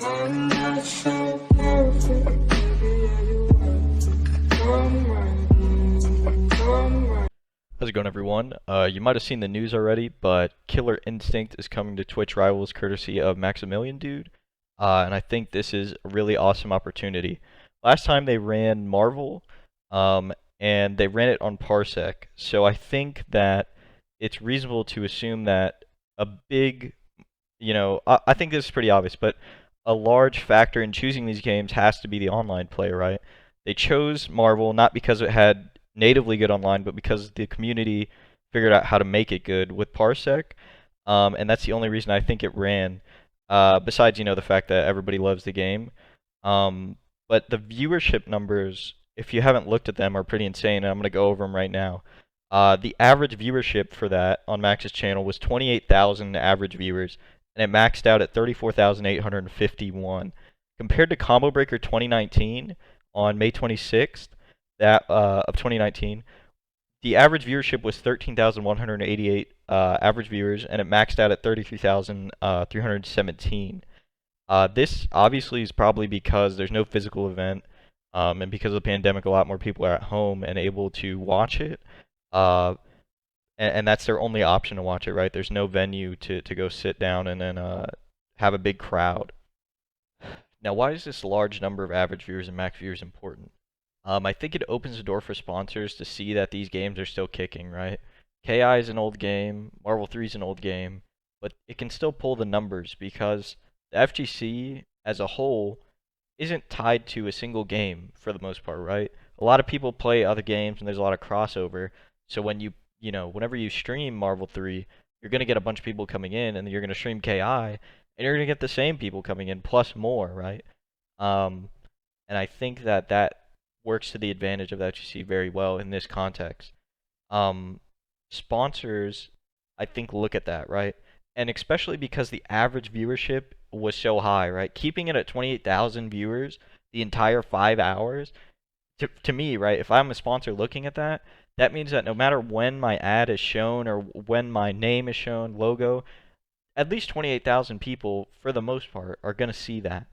I'm not so perfect, baby, yeah, you are. Come right, come right. How's it going, everyone? You might have seen the news already, but Killer Instinct is coming to Twitch Rivals courtesy of Maximilian, dude. And I think this is a really awesome opportunity. Last time they ran Marvel, um, and they ran it on Parsec, so I think that it's reasonable to assume that a big, I think this is pretty obvious, but a large factor in choosing these games has to be the online play, right? They chose Marvel not because it had natively good online, but because the community figured out how to make it good with Parsec, and that's the only reason I think it ran. Besides, the fact that everybody loves the game, um, but the viewership numbers, if you haven't looked at them, are pretty insane, and I'm gonna go over them right now. The average viewership for that on Max's channel was 28,000 average viewers, and it maxed out at 34,851. Compared to Combo Breaker 2019 on May 26th, of 2019, the average viewership was 13,188 average viewers, and it maxed out at 33,317. This obviously is probably because there's no physical event, and because of the pandemic, a lot more people are at home and able to watch it. Uh, and that's their only option to watch it, right? There's no venue to go sit down and then have a big crowd. Now, why is this large number of average viewers and max viewers important? I think it opens the door for sponsors to see that these games are still kicking, right? KI is an old game, Marvel 3 is an old game, but it can still pull the numbers because the FGC as a whole isn't tied to a single game for the most part, right? A lot of people play other games and there's a lot of crossover. So whenever you stream Marvel 3, you're going to get a bunch of people coming in, and then you're going to stream KI and you're going to get the same people coming in plus more, right? Um, and I think that works to the advantage of the FGC very well in this context. Um, Sponsors, I think, look at that, right? And especially because the average viewership was so high, right? Keeping it at 28,000 viewers the entire 5 hours, to me, right? If I'm a sponsor looking at that, that means that no matter when my ad is shown or when my name is shown, logo, at least 28,000 people, for the most part, are going to see that.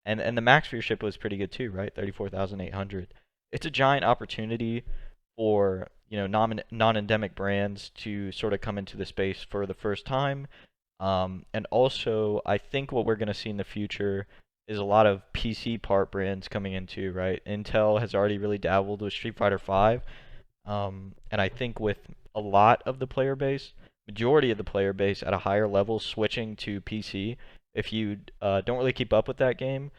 And the max viewership was pretty good too, right? 34,800. It's a giant opportunity for non-endemic brands to sort of come into the space for the first time. And also, I think what we're going to see in the future is a lot of PC part brands coming into, right? Intel has already really dabbled with Street Fighter V, and I think with a lot of the player base, majority of the player base at a higher level switching to PC, if you don't really keep up with that game,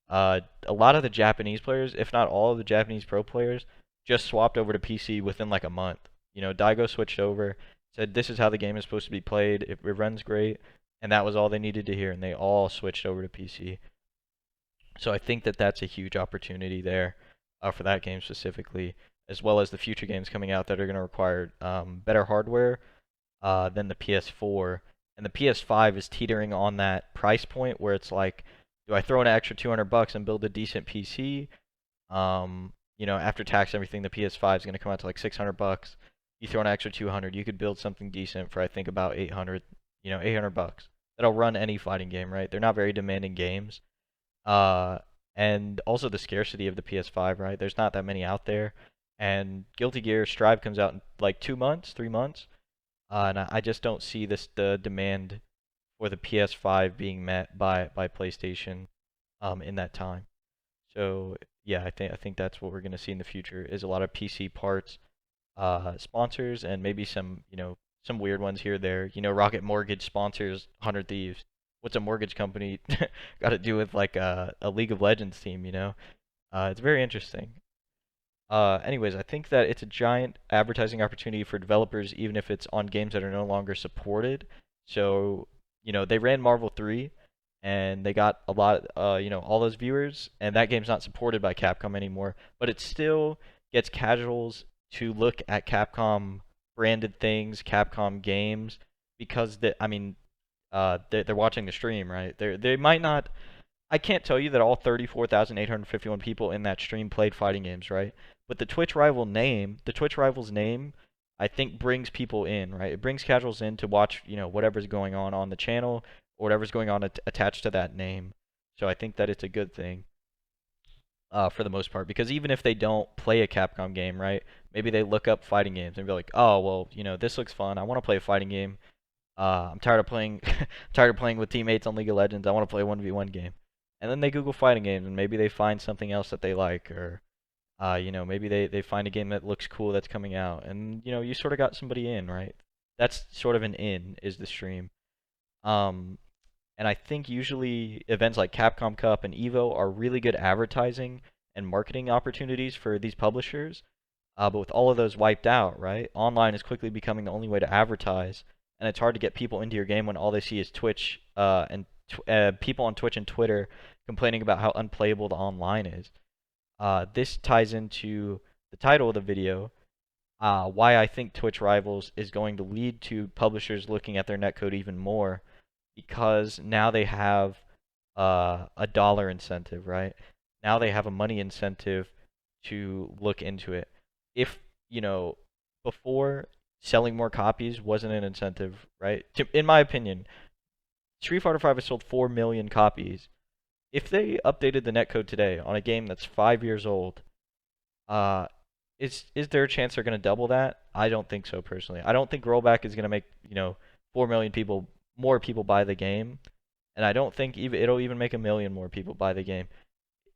a lot of the Japanese players, if not all of the Japanese pro players, just swapped over to PC within like a month. Daigo switched over, said this is how the game is supposed to be played. It runs great, and that was all they needed to hear, and they all switched over to PC. So I think that that's a huge opportunity there for that game specifically, as well as the future games coming out that are going to require better hardware than the PS4. And the PS5 is teetering on that price point where it's like, do I throw an extra 200 bucks and build a decent PC? After tax and everything, the PS5 is going to come out to like 600 bucks. You throw an extra 200, you could build something decent for I think about 800, 800 bucks. That'll run any fighting game, right? They're not very demanding games. Uh, and also the scarcity of the PS5, right? There's not that many out there. And Guilty Gear Strive comes out in like 2 months, 3 months. And I just don't see the demand for the PS5 being met by PlayStation in that time. So yeah, I think that's what we're gonna see in the future is a lot of PC parts sponsors and maybe some weird ones here or there. Rocket Mortgage sponsors 100 Thieves. What's a mortgage company got to do with like a League of Legends team? It's very interesting. Anyways, I think that it's a giant advertising opportunity for developers, even if it's on games that are no longer supported. So, they ran Marvel 3, and they got a lot, all those viewers, and that game's not supported by Capcom anymore. But it still gets casuals to look at Capcom branded things, Capcom games, because they're watching the stream, right? They might not. I can't tell you that all 34,851 people in that stream played fighting games, right? But the Twitch Rivals name, I think brings people in, right? It brings casuals in to watch, whatever's going on the channel or whatever's going on attached to that name. So I think that it's a good thing for the most part, because even if they don't play a Capcom game, right? Maybe they look up fighting games and be like, oh well, this looks fun. I want to play a fighting game. I'm tired of playing tired of playing with teammates on League of Legends. I want to play a 1v1 game. And then they Google fighting games and maybe they find something else that they like, or maybe they find a game that looks cool that's coming out, and you sort of got somebody in, right? That's sort of an in, is the stream. Um, and I think usually events like Capcom Cup and Evo are really good advertising and marketing opportunities for these publishers. But with all of those wiped out, right? Online is quickly becoming the only way to advertise, and it's hard to get people into your game when all they see is Twitch and people on Twitch and Twitter complaining about how unplayable the online is. This ties into the title of the video, why I think Twitch Rivals is going to lead to publishers looking at their netcode even more, because now they have a dollar incentive, right? Now they have a money incentive to look into it. If, before, selling more copies wasn't an incentive, right? In my opinion, Street Fighter V has sold 4 million copies. If they updated the netcode today on a game that's 5 years old, uh, is there a chance they're going to double that? I don't think so personally. I don't think rollback is going to make 4 million more people buy the game, and I don't think even it'll even make 1 million more people buy the game.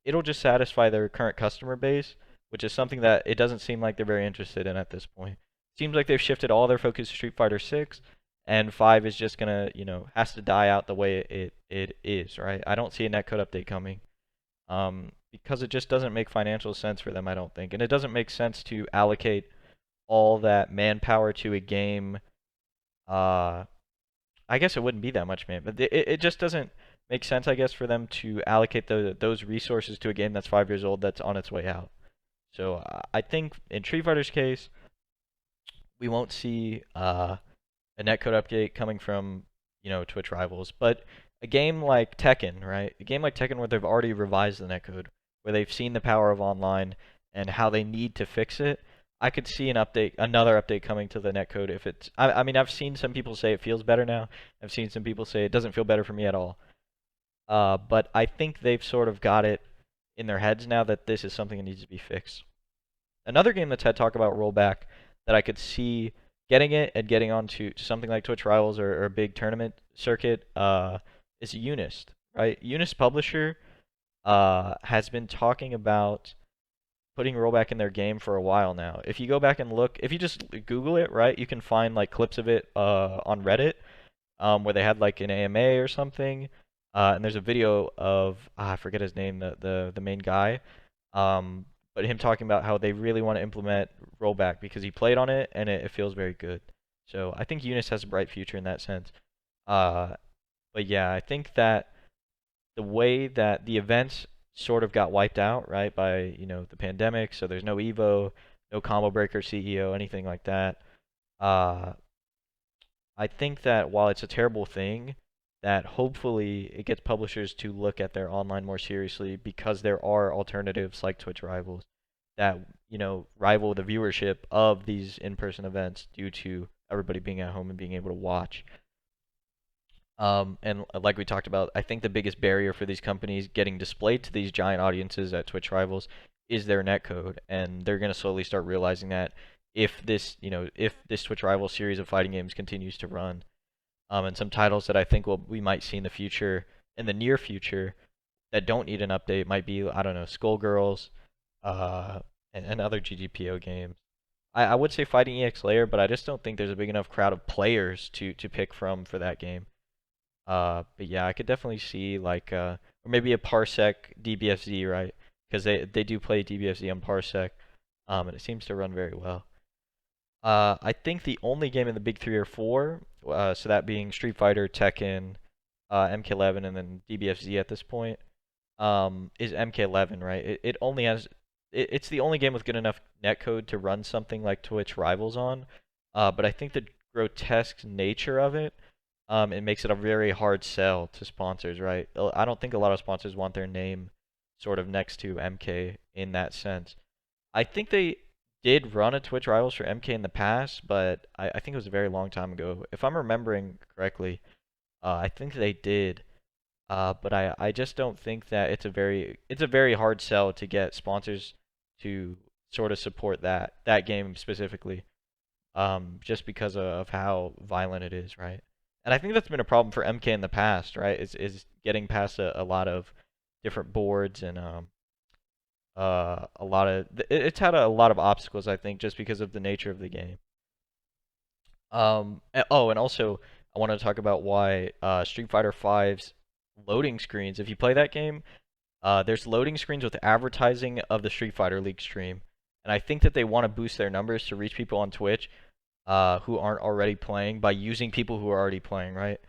It'll just satisfy their current customer base, which is something that it doesn't seem like they're very interested in at this point. Seems like they've shifted all their focus to Street Fighter 6, and 5 is just gonna has to die out the way it is, right? I don't see a netcode update coming. Because it just doesn't make financial sense for them, I don't think. And it doesn't make sense to allocate all that manpower to a game. Uh, I guess it wouldn't be that much, man, but it just doesn't make sense, I guess, for them to allocate those resources to a game that's 5 years old that's on its way out. So I think in Street Fighter's case, we won't see a netcode update coming from Twitch Rivals, but a game like Tekken, right? A game like Tekken where they've already revised the netcode, where they've seen the power of online and how they need to fix it. I could see another update coming to the netcode if it's. I mean, I've seen some people say it feels better now. I've seen some people say it doesn't feel better for me at all. But I think they've sort of got it in their heads now that this is something that needs to be fixed. Another game that's had talk about rollback that I could see getting it and getting onto something like Twitch Rivals or a big tournament circuit is Eunice, right? Eunice publisher has been talking about putting rollback in their game for a while now. If you go back and look, if you just Google it, right, you can find like clips of it on Reddit where they had like an AMA or something. And there's a video of I forget his name, the main guy, but him talking about how they really want to implement rollback because he played on it and it feels very good. So I think Eunice has a bright future in that sense. But yeah, I think that the way that the events sort of got wiped out, right, by the pandemic, so there's no Evo, no Combo Breaker CEO, anything like that. Uh, I think that while it's a terrible thing, that hopefully it gets publishers to look at their online more seriously because there are alternatives like Twitch Rivals that, rival the viewership of these in-person events due to everybody being at home and being able to watch. And like we talked about, I think the biggest barrier for these companies getting displayed to these giant audiences at Twitch Rivals is their netcode, and they're going to slowly start realizing that if this Twitch Rivals series of fighting games continues to run, and some titles that I think we might see in the future, in the near future, that don't need an update might be, I don't know, Skullgirls, and other GGPO games. I would say Fighting EX Layer, but I just don't think there's a big enough crowd of players to pick from for that game. But yeah, I could definitely see like or maybe a Parsec DBFZ, right? Because they do play DBFZ on Parsec, and it seems to run very well. I think the only game in the big three or four, so that being Street Fighter, Tekken, MK11, and then DBFZ at this point, is MK11, right? It only has it's the only game with good enough netcode to run something like Twitch Rivals on. But I think the grotesque nature of it, it makes it a very hard sell to sponsors, right? I don't think a lot of sponsors want their name sort of next to MK in that sense. I think they did run a Twitch Rivals for MK in the past, but I think it was a very long time ago. If I'm remembering correctly, I think they did. But I just don't think that it's a very hard sell to get sponsors to sort of support that game specifically, just because of how violent it is, right? And I think that's been a problem for MK in the past, right? Is getting past a lot of different boards and a lot of it's had a lot of obstacles, I think, just because of the nature of the game. Oh, and also I want to talk about why Street Fighter V's loading screens. If you play that game, there's loading screens with advertising of the Street Fighter League stream, and I think that they want to boost their numbers to reach people on Twitch who aren't already playing by using people who are already playing, right?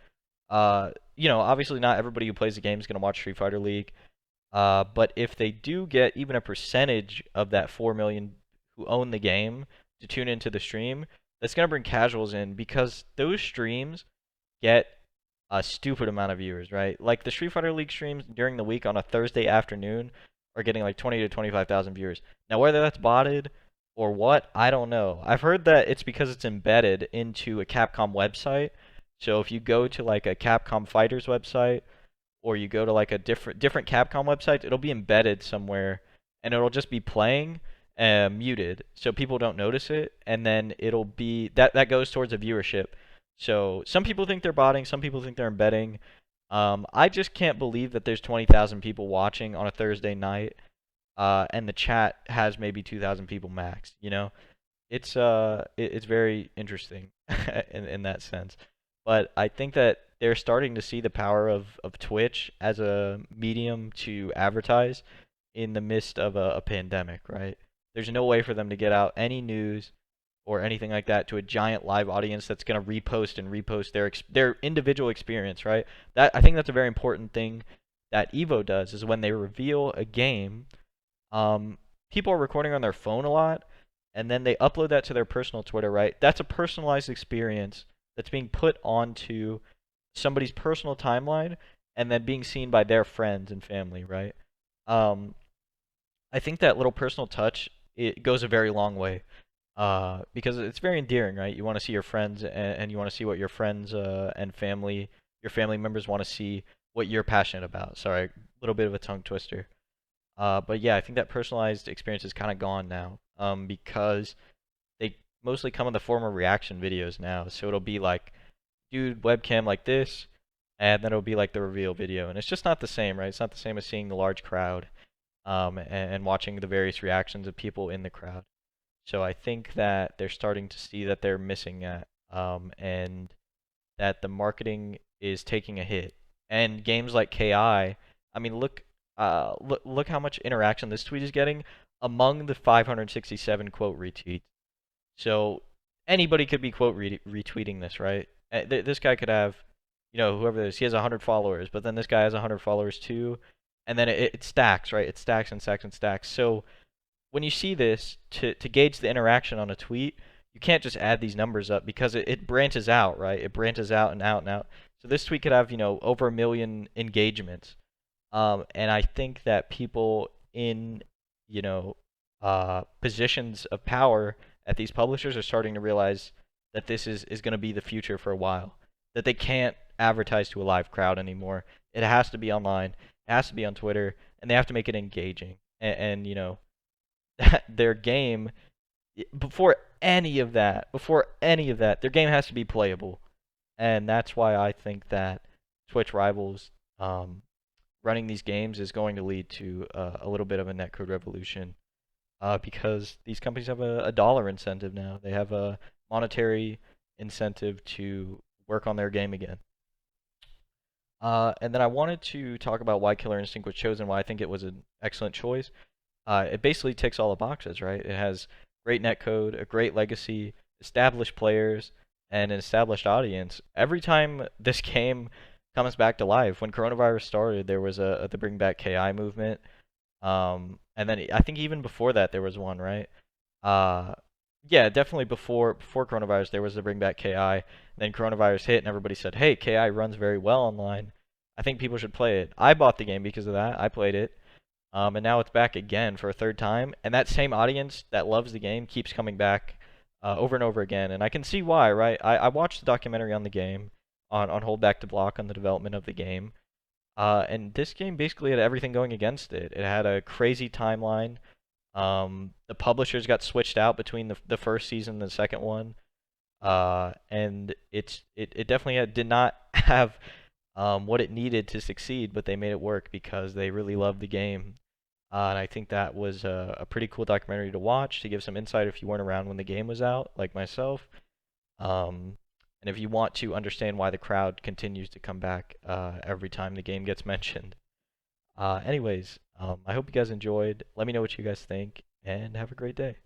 Obviously not everybody who plays the game is going to watch Street Fighter League, but if they do get even a percentage of that 4 million who own the game to tune into the stream, that's going to bring casuals in because those streams get a stupid amount of viewers, right? Like the Street Fighter League streams during the week on a Thursday afternoon are getting like 20 to 25,000 viewers. Now, whether that's botted or what, I don't know. I've heard that it's because it's embedded into a Capcom website. So if you go to like a Capcom Fighters website or you go to like a different Capcom website, it'll be embedded somewhere and it'll just be playing muted so people don't notice it, and then it'll be that goes towards the viewership. So some people think they're botting, some people think they're embedding. I just can't believe that there's 20,000 people watching on a Thursday night, and the chat has maybe 2,000 people max. It's very interesting in that sense. But I think that they're starting to see the power of Twitch as a medium to advertise in the midst of a pandemic, right? There's no way for them to get out any news or anything like that to a giant live audience that's going to repost their individual experience, right? That I think that's a very important thing that Evo does is when they reveal a game, people are recording on their phone a lot, and then they upload that to their personal Twitter, right? That's a personalized experience that's being put onto somebody's personal timeline and then being seen by their friends and family, right? Um, I think that little personal touch it goes a very long way, because it's very endearing, right? You want to see your friends and you want to see what your friends and your family members want to see what you're passionate about. Sorry, a little bit of a tongue twister. But yeah, I think that personalized experience is kind of gone now, because they mostly come in the form of reaction videos now. So it'll be like, dude, webcam like this, and then it'll be like the reveal video, and it's just not the same, right? It's not the same as seeing the large crowd, and watching the various reactions of people in the crowd. So I think that they're starting to see that they're missing that, and that the marketing is taking a hit. And games like I mean, look how much interaction this tweet is getting among the 567 quote retweets. So anybody could be quote retweeting this, right? This guy could have, whoever this, he has 100 followers, but then this guy has 100 followers too, and then it stacks, right? It stacks and stacks and stacks. So when you see this, to gauge the interaction on a tweet, you can't just add these numbers up because it branches out, right? It branches out and out and out. So this tweet could have, over 1 million engagements. And I think that people in, you know, positions of power at these publishers are starting to realize that this is going to be the future for a while. That they can't advertise to a live crowd anymore. It has to be online. It has to be on Twitter, and they have to make it engaging. And their game before any of that, their game has to be playable, and that's why I think that Twitch rivals running these games is going to lead to a little bit of a netcode revolution, because these companies have a dollar incentive now. They have a monetary incentive to work on their game again. And then I wanted to talk about why Killer Instinct was chosen, why I think it was an excellent choice. It basically ticks all the boxes, right? It has great netcode, a great legacy, established players, and an established audience. Every time this game comes back to life, when coronavirus started, there was the Bring Back KI movement, and then I think even before that there was one, right? Uh, yeah, definitely before coronavirus there was the Bring Back KI. Then coronavirus hit, and everybody said, "Hey, KI runs very well online. I think people should play it." I bought the game because of that. I played it. And now it's back again for a third time. And that same audience that loves the game keeps coming back over and over again. And I can see why, right? I watched the documentary on the game, on Hold Back to Block, on the development of the game. And this game basically had everything going against it. It had a crazy timeline. The publishers got switched out between the first season and the second one. And it definitely did not have what it needed to succeed, but they made it work because they really loved the game. And I think that was a pretty cool documentary to watch to give some insight if you weren't around when the game was out, like myself. Um, and if you want to understand why the crowd continues to come back every time the game gets mentioned. Anyways, I hope you guys enjoyed. Let me know what you guys think, and have a great day.